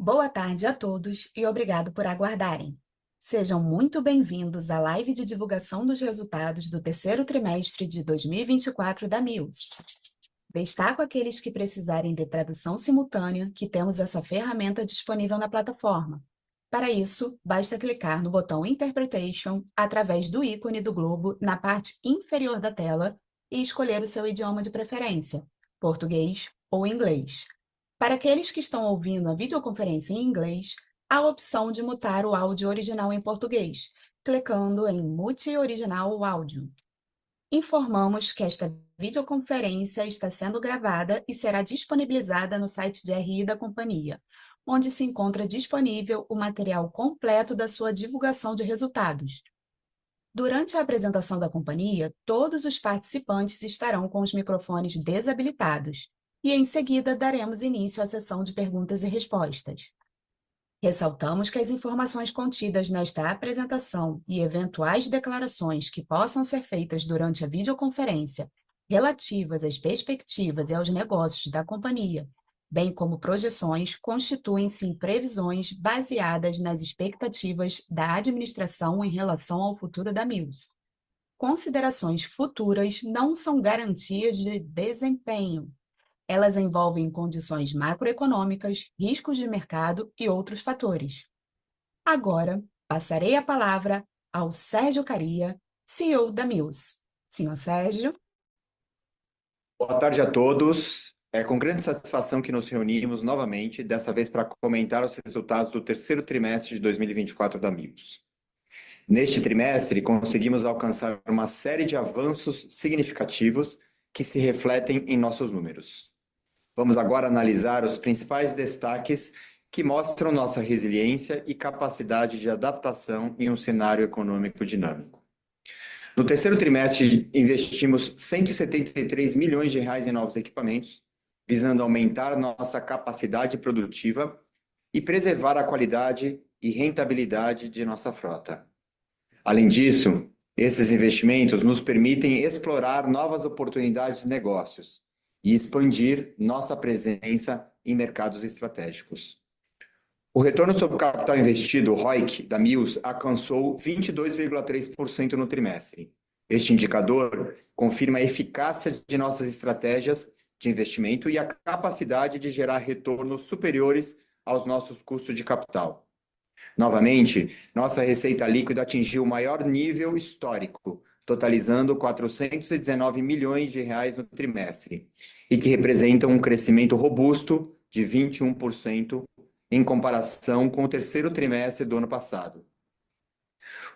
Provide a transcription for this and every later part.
Boa tarde a todos e obrigado por aguardarem. Sejam muito bem-vindos à live de divulgação dos resultados do terceiro trimestre de 2024 da Mills. Destaco aqueles que precisarem de tradução simultânea, que temos essa ferramenta disponível na plataforma. Para isso, basta clicar no botão Interpretation através do ícone do globo na parte inferior da tela e escolher o seu idioma de preferência, português ou inglês. Para aqueles que estão ouvindo a videoconferência em inglês, há a opção de mutar o áudio original em português, clicando em Mute Original Áudio. Informamos que esta videoconferência está sendo gravada e será disponibilizada no site de RI da companhia, onde se encontra disponível o material completo da sua divulgação de resultados. Durante a apresentação da companhia, todos os participantes estarão com os microfones desabilitados e, em seguida, daremos início à sessão de perguntas e respostas. Ressaltamos que as informações contidas nesta apresentação e eventuais declarações que possam ser feitas durante a videoconferência relativas às perspectivas e aos negócios da companhia, bem como projeções, constituem-se em previsões baseadas nas expectativas da administração em relação ao futuro da Mills. Considerações futuras não são garantias de desempenho. Elas envolvem condições macroeconômicas, riscos de mercado e outros fatores. Agora, passarei a palavra ao Sérgio Kariya, CEO da Mills. Senhor Sérgio. Boa tarde a todos. É com grande satisfação que nos reunimos novamente, dessa vez para comentar os resultados do terceiro trimestre de 2024 da Mills. Neste trimestre, conseguimos alcançar uma série de avanços significativos que se refletem em nossos números. Vamos agora analisar os principais destaques que mostram nossa resiliência e capacidade de adaptação em um cenário econômico dinâmico. No terceiro trimestre, investimos 173 milhões de reais em novos equipamentos, visando aumentar nossa capacidade produtiva e preservar a qualidade e rentabilidade de nossa frota. Além disso, esses investimentos nos permitem explorar novas oportunidades de negócios e expandir nossa presença em mercados estratégicos. O retorno sobre o capital investido, ROIC, da Mills, alcançou 22,3% no trimestre. Este indicador confirma a eficácia de nossas estratégias de investimento e a capacidade de gerar retornos superiores aos nossos custos de capital. Novamente, nossa receita líquida atingiu o maior nível histórico, totalizando 419 milhões de reais no trimestre, e que representa um crescimento robusto de 21% em comparação com o terceiro trimestre do ano passado.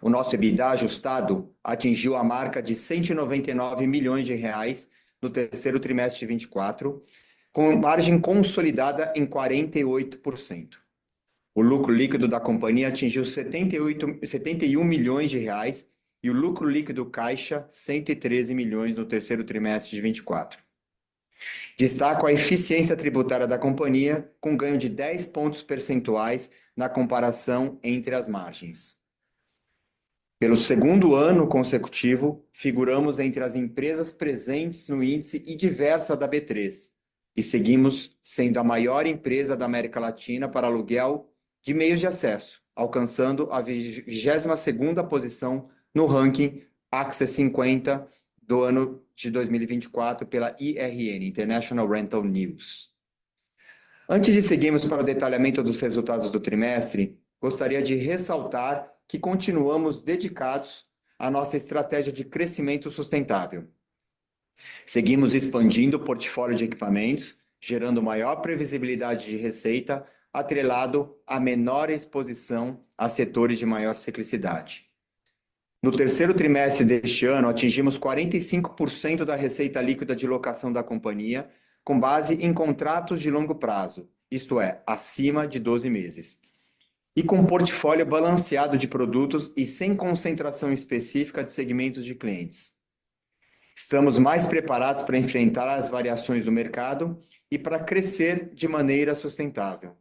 O nosso EBITDA ajustado atingiu a marca de 199 milhões de reais no terceiro trimestre de 2024, com margem consolidada em 48%. O lucro líquido da companhia atingiu 71 milhões de reais e o lucro líquido caixa 113 milhões no terceiro trimestre de 2024. Destaco a eficiência tributária da companhia, com ganho de 10 pontos percentuais na comparação entre as margens. Pelo segundo ano consecutivo, figuramos entre as empresas presentes no índice IDiversa da B3 e seguimos sendo a maior empresa da América Latina para aluguel de meios de acesso, alcançando a 22ª posição no ranking Access 50 do ano de 2024 pela IRN, International Rental News. Antes de seguirmos para o detalhamento dos resultados do trimestre, gostaria de ressaltar que continuamos dedicados à nossa estratégia de crescimento sustentável. Seguimos expandindo o portfólio de equipamentos, gerando maior previsibilidade de receita, atrelado a menor exposição a setores de maior ciclicidade. No terceiro trimestre deste ano, atingimos 45% da receita líquida de locação da companhia, com base em contratos de longo prazo, isto é, acima de 12 meses. E com um portfólio balanceado de produtos e sem concentração específica de segmentos de clientes. Estamos mais preparados para enfrentar as variações do mercado e para crescer de maneira sustentável.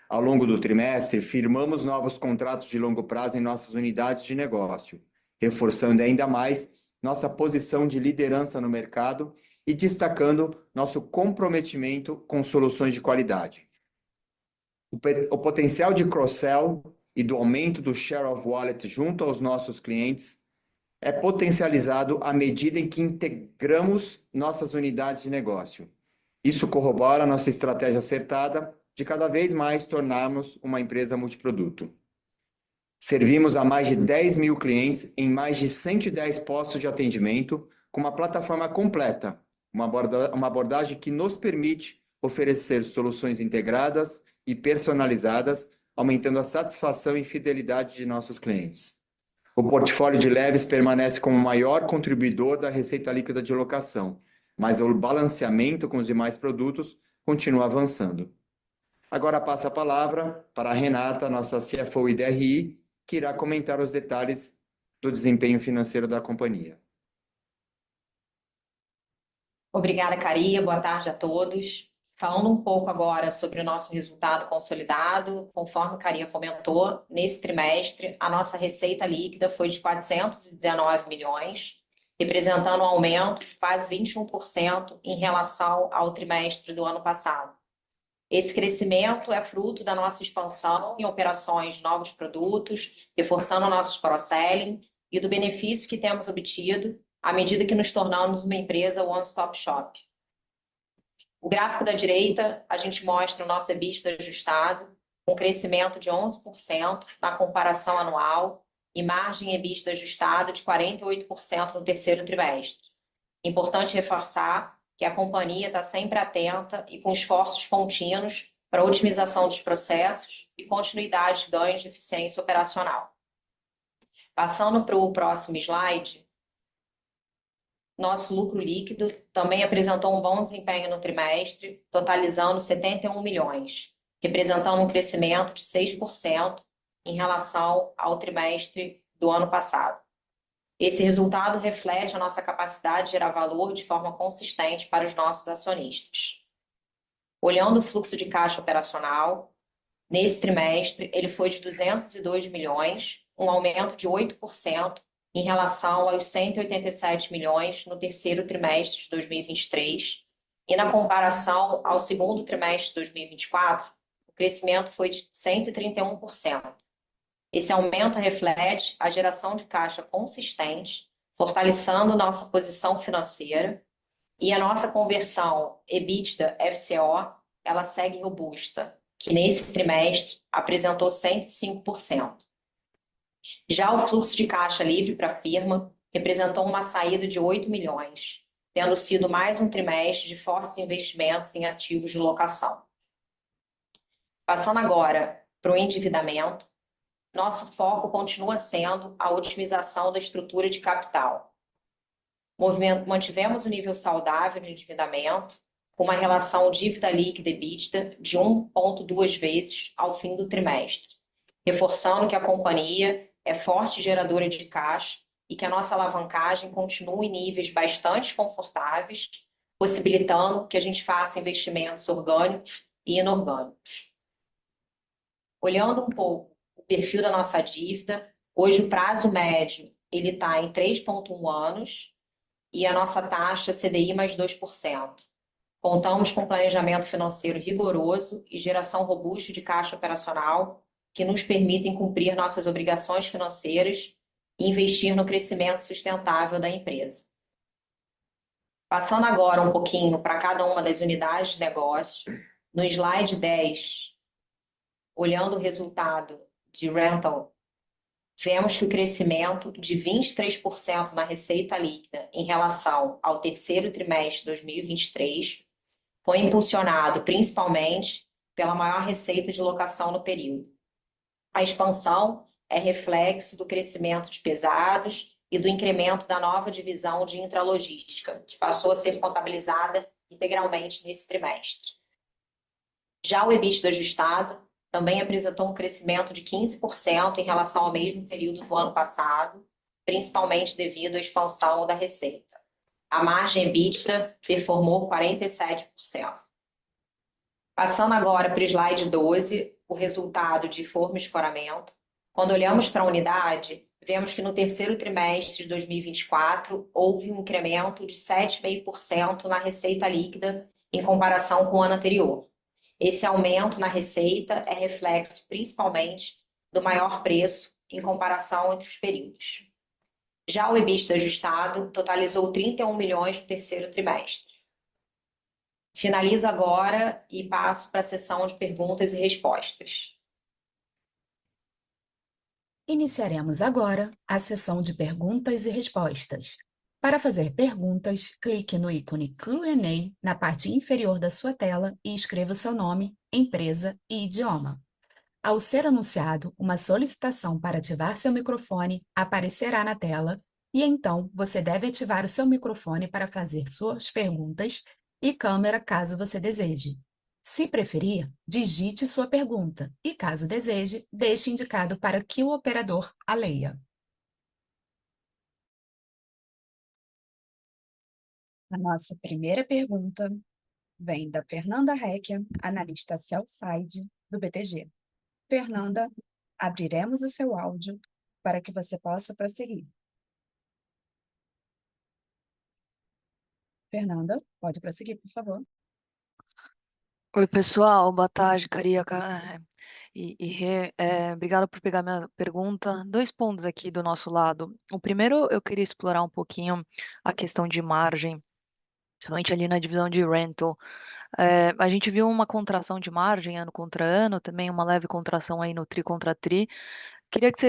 Ao longo do trimestre, firmamos novos contratos de longo prazo em nossas unidades de negócio, reforçando ainda mais nossa posição de liderança no mercado e destacando nosso comprometimento com soluções de qualidade. O potencial de cross-sell e do aumento do share of wallet junto aos nossos clientes é potencializado à medida em que integramos nossas unidades de negócio. Isso corrobora nossa estratégia acertada de cada vez mais tornarmos uma empresa multiproduto. Servimos a mais de 10 mil clientes em mais de 110 postos de atendimento com uma plataforma completa, uma abordagem que nos permite oferecer soluções integradas e personalizadas, aumentando a satisfação e fidelidade de nossos clientes. O portfólio de leves permanece como o maior contribuidor da receita líquida de locação, mas o balanceamento com os demais produtos continua avançando. Agora passa a palavra para a Renata, nossa CFO e DRI, que irá comentar os detalhes do desempenho financeiro da companhia. Obrigada, Caria. Boa tarde a todos. Falando um pouco agora sobre o nosso resultado consolidado, conforme a Caria comentou, nesse trimestre a nossa receita líquida foi de 419 milhões, representando um aumento de quase 21% em relação ao trimestre do ano passado. Esse crescimento é fruto da nossa expansão em operações de novos produtos, reforçando nossos cross-selling e do benefício que temos obtido à medida que nos tornamos uma empresa one-stop shop. O gráfico da direita, a gente mostra o nosso EBITDA ajustado, com crescimento de 11% na comparação anual e margem EBITDA ajustado de 48% no terceiro trimestre. Importante reforçar que a companhia está sempre atenta e com esforços contínuos para a otimização dos processos e continuidade de ganhos de eficiência operacional. Passando para o próximo slide, nosso lucro líquido também apresentou um bom desempenho no trimestre, totalizando 71 milhões, representando um crescimento de 6% em relação ao trimestre do ano passado. Esse resultado reflete a nossa capacidade de gerar valor de forma consistente para os nossos acionistas. Olhando o fluxo de caixa operacional, nesse trimestre ele foi de 202 milhões, um aumento de 8% em relação aos 187 milhões no terceiro trimestre de 2023, e na comparação ao segundo trimestre de 2024, o crescimento foi de 131%. Esse aumento reflete a geração de caixa consistente, fortalecendo nossa posição financeira, e a nossa conversão EBITDA-FCO, ela segue robusta, que nesse trimestre apresentou 105%. Já o fluxo de caixa livre para a firma representou uma saída de 8 milhões, tendo sido mais um trimestre de fortes investimentos em ativos de locação. Passando agora para o endividamento, nosso foco continua sendo a otimização da estrutura de capital. Mantivemos o nível saudável de endividamento, com uma relação dívida líquida EBITDA de 1,2 vezes ao fim do trimestre, reforçando que a companhia é forte geradora de caixa e que a nossa alavancagem continua em níveis bastante confortáveis, possibilitando que a gente faça investimentos orgânicos e inorgânicos. Olhando um pouco o perfil da nossa dívida, hoje o prazo médio ele está em 3,1 anos e a nossa taxa CDI mais 2%. Contamos com planejamento financeiro rigoroso e geração robusta de caixa operacional que nos permitem cumprir nossas obrigações financeiras e investir no crescimento sustentável da empresa. Passando agora um pouquinho para cada uma das unidades de negócio, no slide 10, olhando o resultado de rental, vemos que o crescimento de 23% na receita líquida em relação ao terceiro trimestre de 2023 foi impulsionado principalmente pela maior receita de locação no período. A expansão é reflexo do crescimento de pesados e do incremento da nova divisão de intralogística, que passou a ser contabilizada integralmente nesse trimestre. Já o EBITDA ajustado também apresentou um crescimento de 15% em relação ao mesmo período do ano passado, principalmente devido à expansão da receita. A margem EBITDA performou 47%. Passando agora para o slide 12, o resultado de forma e escoramento. Quando olhamos para a unidade, vemos que no terceiro trimestre de 2024 houve um incremento de 7,5% na receita líquida em comparação com o ano anterior. Esse aumento na receita é reflexo principalmente do maior preço em comparação entre os períodos. Já o EBITDA ajustado totalizou 31 milhões no terceiro trimestre. Finalizo agora e passo para a sessão de perguntas e respostas. Iniciaremos agora a sessão de perguntas e respostas. Para fazer perguntas, clique no ícone Q&A na parte inferior da sua tela e escreva o seu nome, empresa e idioma. Ao ser anunciado, uma solicitação para ativar seu microfone aparecerá na tela e então você deve ativar o seu microfone para fazer suas perguntas e câmera caso você deseje. Se preferir, digite sua pergunta e, caso deseje, deixe indicado para que o operador a leia. A nossa primeira pergunta vem da Fernanda Recchia, analista sell-side do BTG. Fernanda, abriremos o seu áudio para que você possa prosseguir. Fernanda, pode prosseguir, por favor. Oi, pessoal, boa tarde, Carioca. Obrigado por pegar minha pergunta. Dois pontos aqui do nosso lado. O primeiro, eu queria explorar um pouquinho a questão de margem, principalmente ali na divisão de rental. A gente viu uma contração de margem ano contra ano, também uma leve contração aí no tri contra tri. Queria que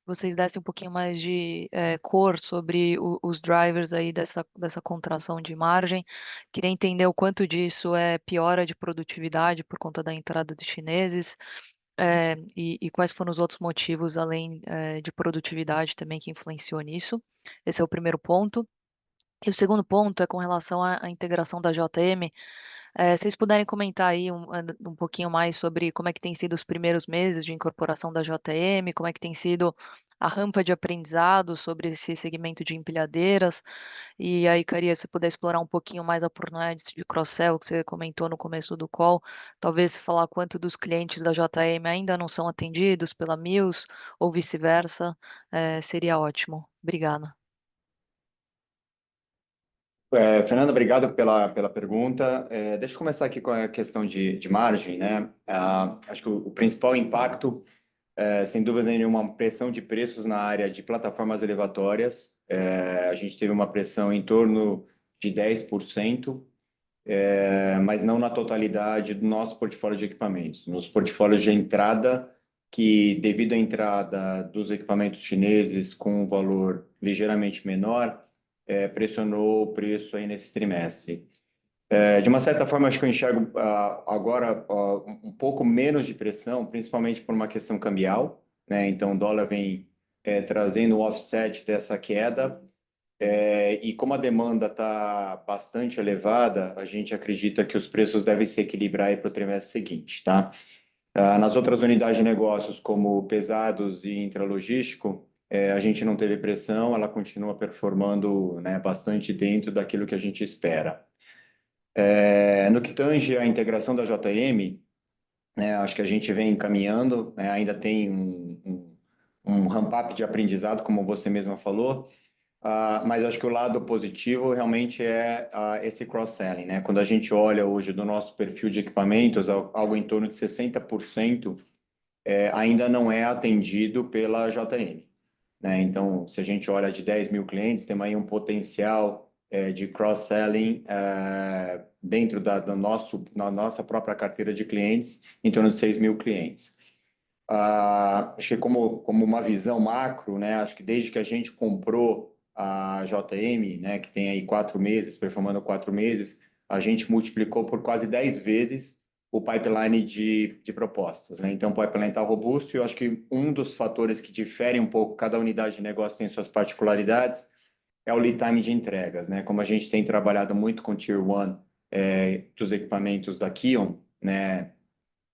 vocês dessem um pouquinho mais de cor sobre os drivers aí dessa contração de margem. Queria entender o quanto disso é piora de produtividade por conta da entrada dos chineses, e quais foram os outros motivos, além de produtividade também, que influenciou nisso. Esse é o primeiro ponto. E o segundo ponto é com relação à integração da JM. Se vocês puderem comentar aí um pouquinho mais sobre como é que tem sido os primeiros meses de incorporação da JM, como é que tem sido a rampa de aprendizado sobre esse segmento de empilhadeiras. E aí, Caria, se puder explorar um pouquinho mais a oportunidade de cross-sell que você comentou no começo do call, talvez falar quanto dos clientes da JM ainda não são atendidos pela Mills ou vice-versa, seria ótimo. Obrigada. Fernanda, obrigado pela pergunta. Deixa eu começar aqui com a questão de margem, né? Acho que o principal impacto, sem dúvida nenhuma, uma pressão de preços na área de plataformas elevatórias. A gente teve uma pressão em torno de 10%, mas não na totalidade do nosso portfólio de equipamentos. Nos portfólios de entrada, que devido à entrada dos equipamentos chineses com um valor ligeiramente menor, pressionou o preço aí nesse trimestre. De uma certa forma, acho que eu enxergo agora um pouco menos de pressão, principalmente por uma questão cambial, né? Então, o dólar vem trazendo um offset dessa queda, e como a demanda está bastante elevada, a gente acredita que os preços devem se equilibrar para o trimestre seguinte, tá? Nas outras unidades de negócios, como pesados e intralogístico, a gente não teve pressão, ela continua performando, né, bastante dentro daquilo que a gente espera. No que tange à integração da JM, né, acho que a gente vem caminhando, né, ainda tem um ramp-up de aprendizado, como você mesma falou, mas acho que o lado positivo realmente é esse cross-selling, né? Quando a gente olha hoje do nosso perfil de equipamentos, algo em torno de 60% ainda não é atendido pela JM, né? Então, se a gente olha de 10 mil clientes, temos aí um potencial de cross-selling dentro na nossa própria carteira de clientes, em torno de 6 mil clientes. Acho que como uma visão macro, né? Acho que desde que a gente comprou a JM, né, que tem aí 4 meses, performando 4 meses, a gente multiplicou por quase 10 vezes o pipeline de propostas, né? Então, o pipeline está robusto e eu acho que um dos fatores que difere um pouco, cada unidade de negócio tem suas particularidades, é o lead time de entregas, né? Como a gente tem trabalhado muito com Tier 1 dos equipamentos da Kion, né,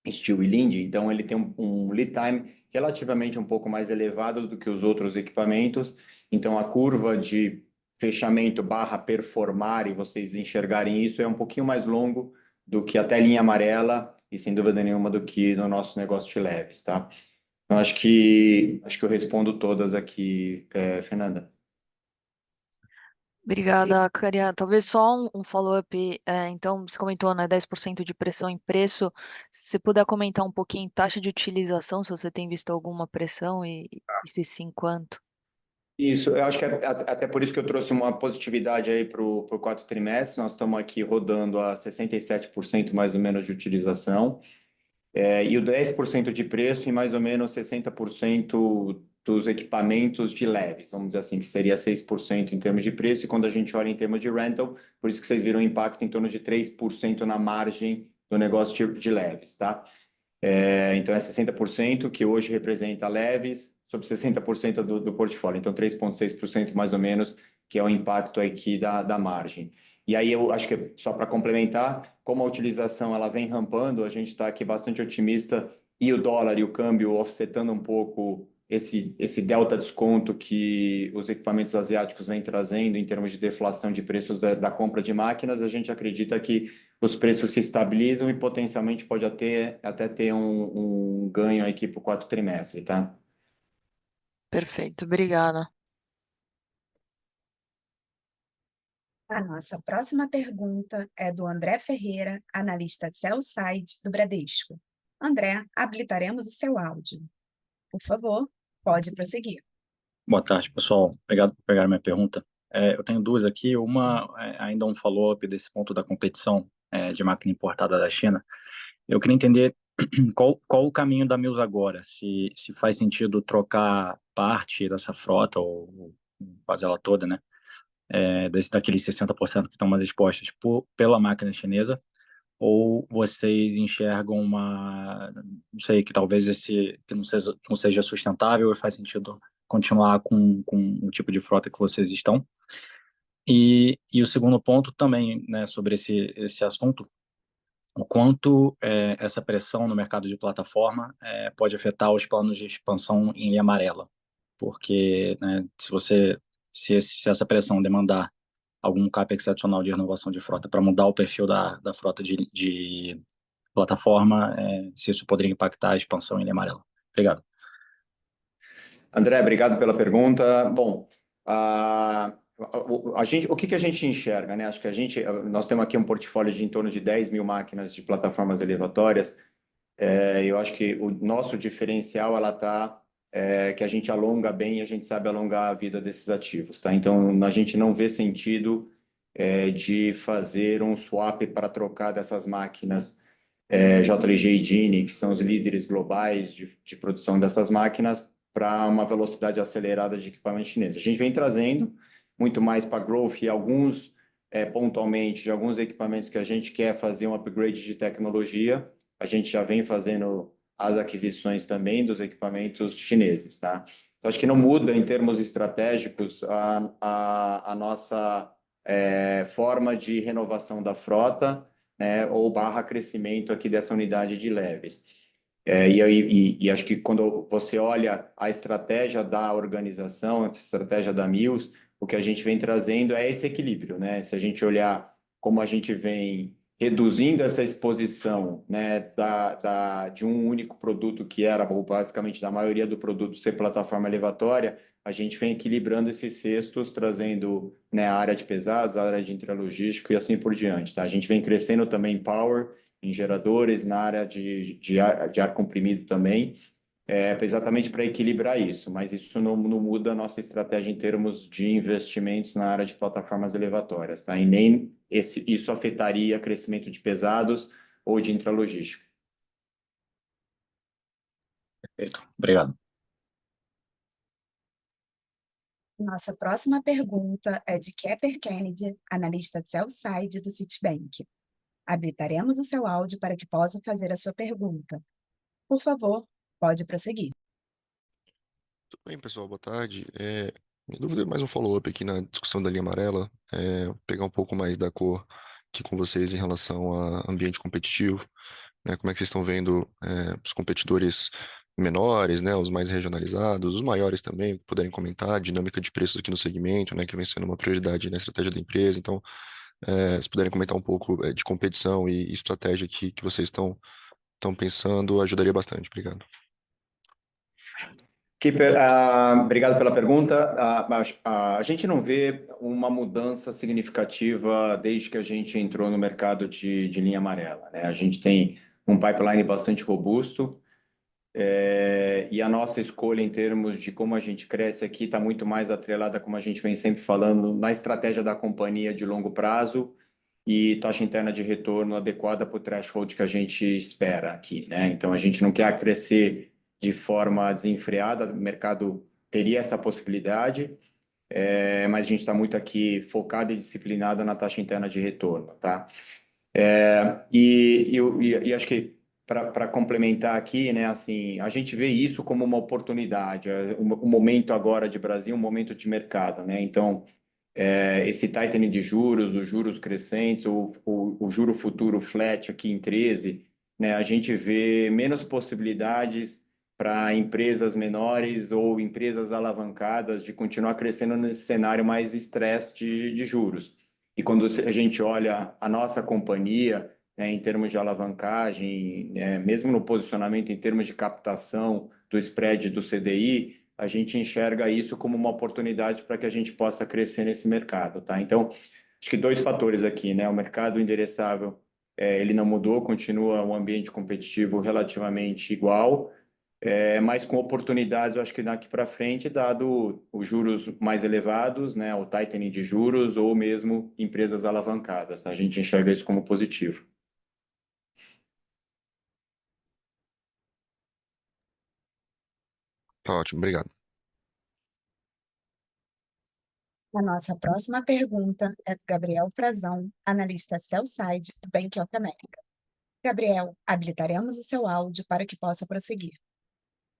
Steel e Linde, então ele tem um lead time relativamente um pouco mais elevado do que os outros equipamentos, então a curva de fechamento barra performar, e vocês enxergarem isso, é um pouquinho mais longo do que até linha amarela e sem dúvida nenhuma do que no nosso negócio de leves, tá? Então acho que eu respondo todas aqui, Fernanda. Obrigada, Caria. Talvez só um follow-up. Então, você comentou, né, 10% de pressão em preço. Se puder comentar um pouquinho taxa de utilização, se você tem visto alguma pressão e se sim, quanto? Isso, eu acho que até por isso que eu trouxe uma positividade aí para o quarto trimestre. Nós estamos aqui rodando a 67% mais ou menos de utilização. E o 10% de preço em mais ou menos 60% dos equipamentos de leves, vamos dizer assim, que seria 6% em termos de preço, e quando a gente olha em termos de rental, por isso que vocês viram um impacto em torno de 3% na margem do negócio de leves, tá? Então é 60% que hoje representa leves, sobre 60% do portfólio, então 3,6% mais ou menos, que é o impacto aqui da margem. E aí eu acho que, só para complementar, como a utilização ela vem rampando, a gente está aqui bastante otimista, e o dólar e o câmbio offsetando um pouco esse delta desconto que os equipamentos asiáticos vêm trazendo em termos de deflação de preços da compra de máquinas, a gente acredita que os preços se estabilizam e potencialmente pode até ter um ganho aqui para o quarto trimestre, tá? Perfeito, obrigada. A nossa próxima pergunta é do André Ferreira, analista sell-side do Bradesco. André, habilitaremos o seu áudio. Por favor, pode prosseguir. Boa tarde, pessoal. Obrigado por pegar minha pergunta. Eu tenho duas aqui. Uma, ainda um follow-up desse ponto da competição de máquina importada da China. Eu queria entender qual o caminho da Mills agora, se faz sentido trocar parte dessa frota, ou quase ela toda, né? Daqueles 60% que estão mais expostos pela máquina chinesa, ou vocês enxergam não sei, que talvez esse que não seja sustentável e faz sentido continuar com o tipo de frota que vocês estão? E o segundo ponto também, né, sobre esse assunto, o quanto essa pressão no mercado de plataforma pode afetar os planos de expansão em linha amarela, porque, né, se essa pressão demandar algum capex adicional de renovação de frota para mudar o perfil da frota de plataforma, se isso poderia impactar a expansão em linha amarela. Obrigado. André, obrigado pela pergunta. Bom, o que a gente enxerga, né? Acho que nós temos aqui um portfólio de em torno de 10 mil máquinas de plataformas elevatórias. Eu acho que o nosso diferencial ela tá que a gente alonga bem e a gente sabe alongar a vida desses ativos, tá? Então a gente não vê sentido de fazer um swap para trocar dessas máquinas JLG e Genie, que são os líderes globais de produção dessas máquinas, para uma velocidade acelerada de equipamento chinês. A gente vem trazendo muito mais para growth e alguns pontualmente de alguns equipamentos que a gente quer fazer um upgrade de tecnologia. A gente já vem fazendo as aquisições também dos equipamentos chineses, tá? Então, acho que não muda em termos estratégicos a nossa forma de renovação da frota, né, ou barra crescimento aqui dessa unidade de leves. E acho que quando você olha a estratégia da organização, a estratégia da Mills, o que a gente vem trazendo é esse equilíbrio, né? Se a gente olhar como a gente vem reduzindo essa exposição, né, de um único produto que era, ou basicamente da maioria do produto ser plataforma elevatória, a gente vem equilibrando esses cestos, trazendo, né, a área de pesados, a área de intralogístico e assim por diante, tá? A gente vem crescendo também em power, em geradores, na área de ar comprimido também, exatamente para equilibrar isso, mas isso não muda a nossa estratégia em termos de investimentos na área de plataformas elevatórias, tá? E nem isso afetaria crescimento de pesados ou de intralogística. Perfeito. Obrigado. Nossa próxima pergunta é de Kepper Kennedy, analista sell-side do Citibank. Habilitaremos o seu áudio para que possa fazer a sua pergunta. Por favor, pode prosseguir. Tudo bem, pessoal, boa tarde. Minha dúvida é mais um follow-up aqui na discussão da linha amarela, pegar um pouco mais da cor aqui com vocês em relação a ambiente competitivo, né? Como é que vocês estão vendo os competidores menores, né? Os mais regionalizados, os maiores também, que puderem comentar, dinâmica de preços aqui no segmento, né? Que vem sendo uma prioridade na estratégia da empresa. Então, se puderem comentar um pouco de competição e estratégia que vocês estão pensando, ajudaria bastante. Obrigado. Kipper, obrigado pela pergunta. A gente não vê uma mudança significativa desde que a gente entrou no mercado de linha amarela, né? A gente tem um pipeline bastante robusto, e a nossa escolha em termos de como a gente cresce aqui está muito mais atrelada, como a gente vem sempre falando, na estratégia da companhia de longo prazo e taxa interna de retorno adequada para o threshold que a gente espera aqui, né? Então, a gente não quer crescer de forma desenfreada, o mercado teria essa possibilidade, mas a gente está muito aqui focado e disciplinado na taxa interna de retorno, tá? E acho que para complementar aqui, né, assim, a gente vê isso como uma oportunidade, o momento agora de Brasil, um momento de mercado, né? Então, esse tightening de juros, os juros crescentes, o juro futuro flat aqui em 13, né, a gente vê menos possibilidades para empresas menores ou empresas alavancadas de continuar crescendo nesse cenário mais estresse de juros. E quando a gente olha a nossa companhia, né, em termos de alavancagem, mesmo no posicionamento em termos de captação do spread do CDI, a gente enxerga isso como uma oportunidade para que a gente possa crescer nesse mercado, tá? Então, acho que dois fatores aqui, né? O mercado endereçável, ele não mudou, continua um ambiente competitivo relativamente igual, mas com oportunidades, eu acho que daqui para frente, dado os juros mais elevados, né? O tightening de juros ou mesmo empresas alavancadas, tá? A gente enxerga isso como positivo. Tá ótimo, obrigado. A nossa próxima pergunta é do Gabriel Frazão, analista sell-side do Bank of America. Gabriel, habilitaremos o seu áudio para que possa prosseguir.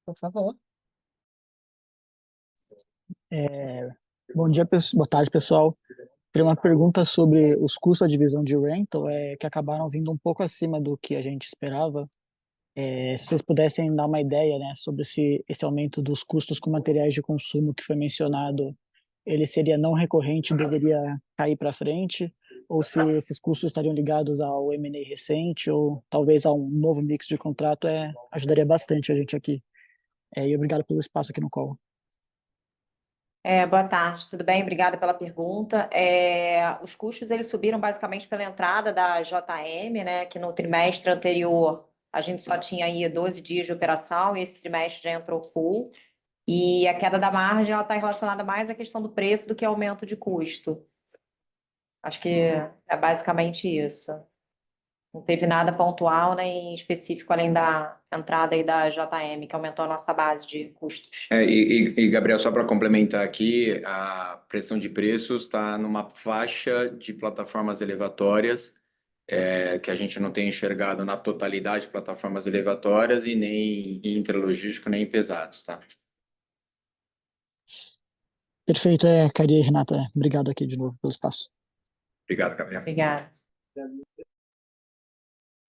Por favor. Bom dia, boa tarde, pessoal. Tenho uma pergunta sobre os custos da divisão de rental, que acabaram vindo um pouco acima do que a gente esperava. Se vocês pudessem dar uma ideia, né, sobre se esse aumento dos custos com materiais de consumo que foi mencionado, ele seria não recorrente e deveria cair para frente, ou se esses custos estariam ligados ao M&A recente, ou talvez a um novo mix de contrato, ajudaria bastante a gente aqui. E obrigado pelo espaço aqui no call. Boa tarde, tudo bem? Obrigada pela pergunta. Os custos eles subiram basicamente pela entrada da JM, né? Que no trimestre anterior a gente só tinha aí 12 dias de operação e esse trimestre já entrou full. E a queda da margem ela está relacionada mais à questão do preço do que ao aumento de custo. Acho que é basicamente isso. Não teve nada pontual nem específico além da entrada aí da JM, que aumentou a nossa base de custos. Gabriel, só para complementar aqui, a pressão de preços está numa faixa de plataformas elevatórias, que a gente não tem enxergado na totalidade de plataformas elevatórias e nem em intralogístico, nem em pesados, tá? Perfeito, Cari e Renata, obrigado aqui de novo pelo espaço. Obrigado, Gabriel. Obrigada.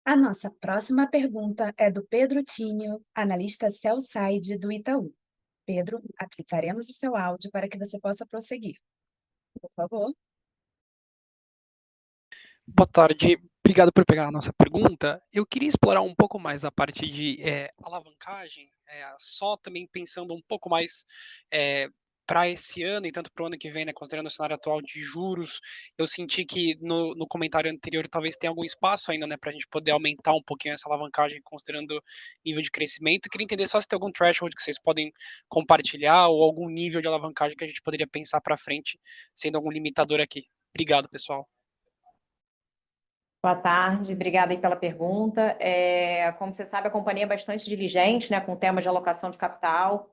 A nossa próxima pergunta é do Pedro Tinio, analista sell-side do Itaú. Pedro, habilitaremos o seu áudio para que você possa prosseguir. Por favor. Boa tarde, obrigado por pegar a nossa pergunta. Eu queria explorar um pouco mais a parte de alavancagem, só também pensando um pouco mais para esse ano e tanto para o ano que vem, né, considerando o cenário atual de juros. Eu senti que no comentário anterior talvez tenha algum espaço ainda, né, para a gente poder aumentar um pouquinho essa alavancagem considerando nível de crescimento. Eu queria entender só se tem algum threshold que vocês podem compartilhar ou algum nível de alavancagem que a gente poderia pensar para frente, sendo algum limitador aqui. Obrigado, pessoal. Boa tarde, obrigada aí pela pergunta. Como você sabe, a companhia é bastante diligente, né, com temas de alocação de capital.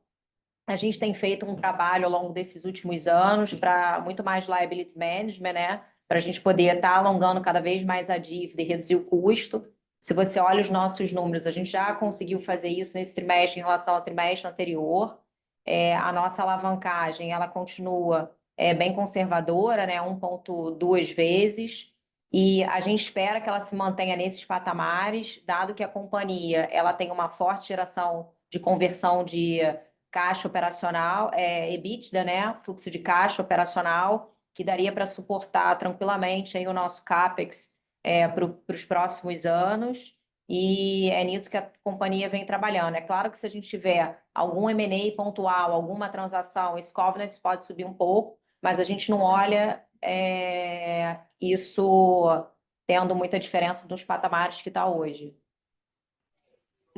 A gente tem feito um trabalho ao longo desses últimos anos para muito mais liability management, né, para a gente poder estar alongando cada vez mais a dívida e reduzir o custo. Se você olha os nossos números, a gente já conseguiu fazer isso nesse trimestre em relação ao trimestre anterior. A nossa alavancagem, ela continua bem conservadora, né, 1,2 vezes. E a gente espera que ela se mantenha nesses patamares, dado que a companhia ela tem uma forte geração de conversão de caixa operacional, EBITDA, né? Fluxo de caixa operacional, que daria para suportar tranquilamente aí o nosso CAPEX para os próximos anos. e é nisso que a companhia vem trabalhando. É claro que se a gente tiver algum M&A pontual, alguma transação, esse covenant pode subir um pouco, mas a gente não olha isso tendo muita diferença dos patamares que está hoje.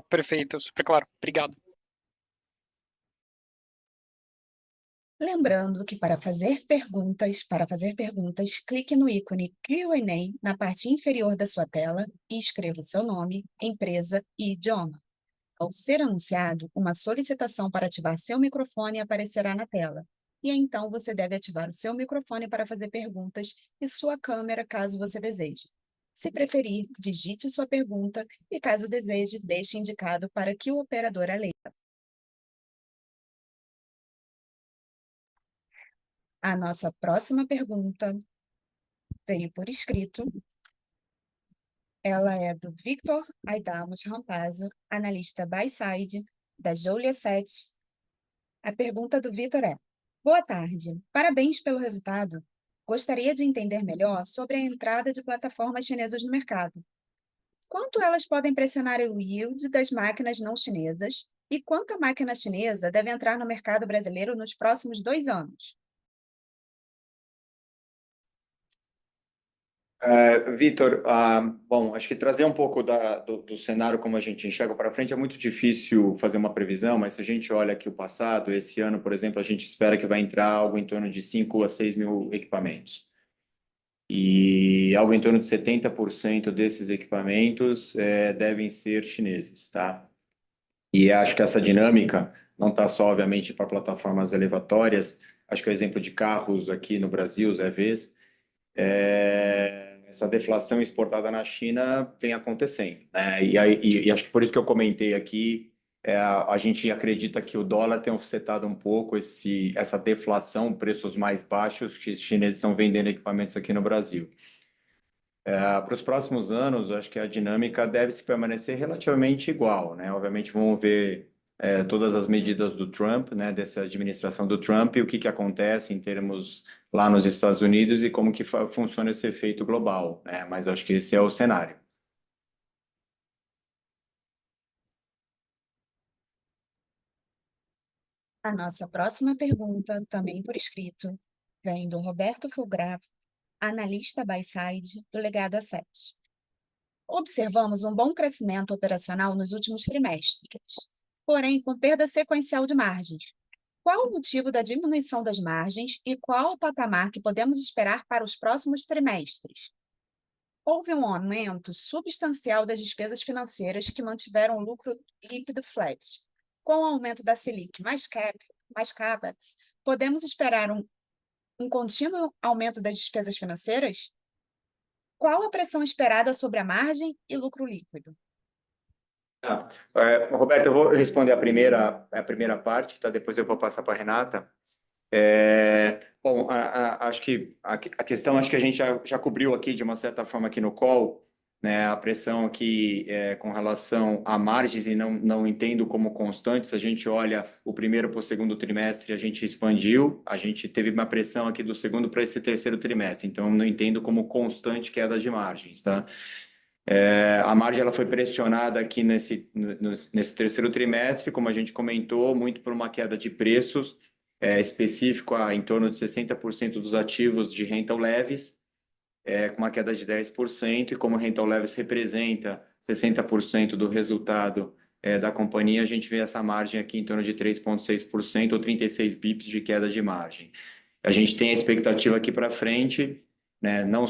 Perfeito, super claro. Obrigado. Lembrando que para fazer perguntas, clique no ícone Q&A na parte inferior da sua tela e escreva o seu nome, empresa e idioma. Ao ser anunciado, uma solicitação para ativar seu microfone aparecerá na tela. E então você deve ativar o seu microfone para fazer perguntas e sua câmera, caso você deseje. Se preferir, digite sua pergunta e, caso deseje, deixe indicado para que o operador a leia. A nossa próxima pergunta veio por escrito. Ela é do Victor Aidamos Rampazzo, analista buy-side, da Julia 7. A pergunta do Victor é: boa tarde, parabéns pelo resultado. Gostaria de entender melhor sobre a entrada de plataformas chinesas no mercado. Quanto elas podem pressionar o yield das máquinas não chinesas e quanto a máquina chinesa deve entrar no mercado brasileiro nos próximos 2 anos? Vitor, bom, acho que trazer um pouco do cenário como a gente enxerga para frente é muito difícil fazer uma previsão, mas se a gente olha aqui o passado, esse ano, por exemplo, a gente espera que vai entrar algo em torno de 5 a 6 mil equipamentos. E algo em torno de 70% desses equipamentos devem ser chineses, tá? E acho que essa dinâmica não está só, obviamente, para plataformas elevatórias. Acho que o exemplo de carros aqui no Brasil, os EVs, essa deflação exportada na China vem acontecendo, né? E acho que por isso que eu comentei aqui, a gente acredita que o dólar tem offsetado um pouco essa deflação, preços mais baixos que os chineses estão vendendo equipamentos aqui no Brasil. Para os próximos anos, acho que a dinâmica deve se permanecer relativamente igual, né? Obviamente, vamos ver todas as medidas do Trump, né? Dessa administração do Trump e o que acontece em termos lá nos Estados Unidos e como que funciona esse efeito global, né? Mas acho que esse é o cenário. A nossa próxima pergunta, também por escrito, vem do Roberto Fulgraf, analista buy-side do Legado A7. Observamos um bom crescimento operacional nos últimos trimestres, porém com perda sequencial de margens. Qual o motivo da diminuição das margens e qual o patamar que podemos esperar para os próximos trimestres? Houve um aumento substancial das despesas financeiras que mantiveram o lucro líquido flat. Com o aumento da Selic mais CAPEX, podemos esperar um contínuo aumento das despesas financeiras? Qual a pressão esperada sobre a margem e lucro líquido? Roberto, eu vou responder a primeira parte, tá? Depois eu vou passar para a Renata. Bom, acho que a questão acho que a gente já cobriu aqui de uma certa forma aqui no call, né? A pressão aqui com relação a margens e não entendo como constante. Se a gente olha o primeiro para o segundo trimestre, a gente expandiu, a gente teve uma pressão aqui do segundo para esse terceiro trimestre, então não entendo como constante queda de margens, tá? A margem ela foi pressionada aqui nesse terceiro trimestre, como a gente comentou, muito por uma queda de preços, específico em torno de 60% dos ativos de rental levies, com uma queda de 10%, e como rental levies representa 60% do resultado da companhia, a gente vê essa margem aqui em torno de 3,6% ou 36 bips de queda de margem. A gente tem a expectativa aqui para frente, né, não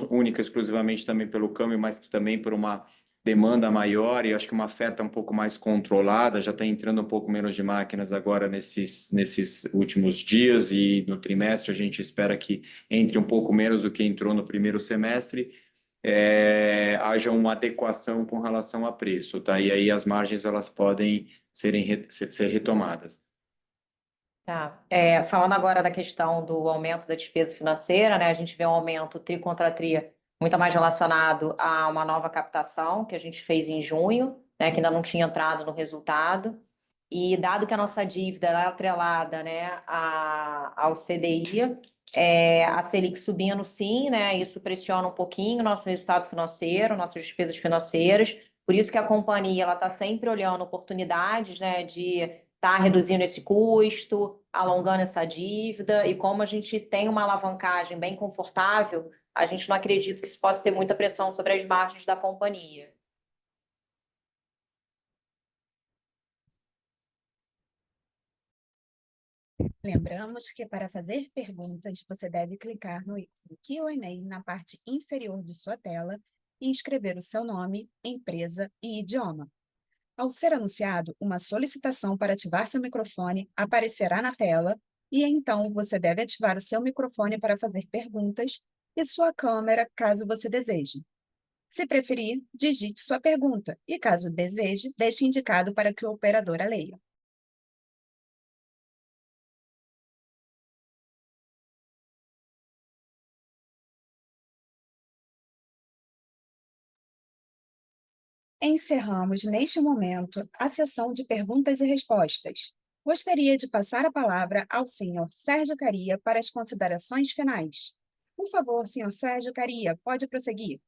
única exclusivamente também pelo câmbio, mas também por uma demanda maior e acho que uma oferta um pouco mais controlada, já está entrando um pouco menos de máquinas agora nesses últimos dias e no trimestre a gente espera que entre um pouco menos do que entrou no primeiro semestre, haja uma adequação com relação a preço, tá? E aí as margens elas podem ser retomadas. Tá. Falando agora da questão do aumento da despesa financeira, né? A gente vê um aumento tri contra tri muito mais relacionado a uma nova captação que a gente fez em junho, né? Que ainda não tinha entrado no resultado. E dado que a nossa dívida é atrelada, né, ao CDI, a Selic subindo sim, né? Isso pressiona um pouquinho o nosso resultado financeiro, nossas despesas financeiras, Por isso que a companhia ela está sempre olhando oportunidades, né, de estar reduzindo esse custo, alongando essa dívida, e como a gente tem uma alavancagem bem confortável, a gente não acredita que isso possa ter muita pressão sobre as margens da companhia. Lembramos que para fazer perguntas, você deve clicar no ícone Q&A na parte inferior de sua tela e escrever o seu nome, empresa e idioma. Ao ser anunciado, uma solicitação para ativar seu microfone aparecerá na tela e então você deve ativar o seu microfone para fazer perguntas e sua câmera, caso você deseje. Se preferir, digite sua pergunta e, caso deseje, deixe indicado para que o operador a leia. Encerramos, neste momento, a sessão de perguntas e respostas. Gostaria de passar a palavra ao senhor Sérgio Caria para as considerações finais. Por favor, senhor Sérgio Caria, pode prosseguir.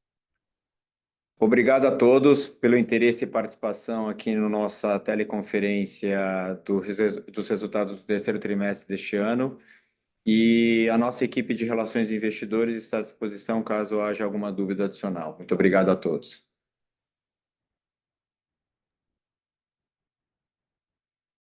Obrigado a todos pelo interesse e participação aqui na nossa teleconferência dos resultados do terceiro trimestre deste ano. E a nossa equipe de relações de investidores está à disposição caso haja alguma dúvida adicional. Muito obrigado a todos.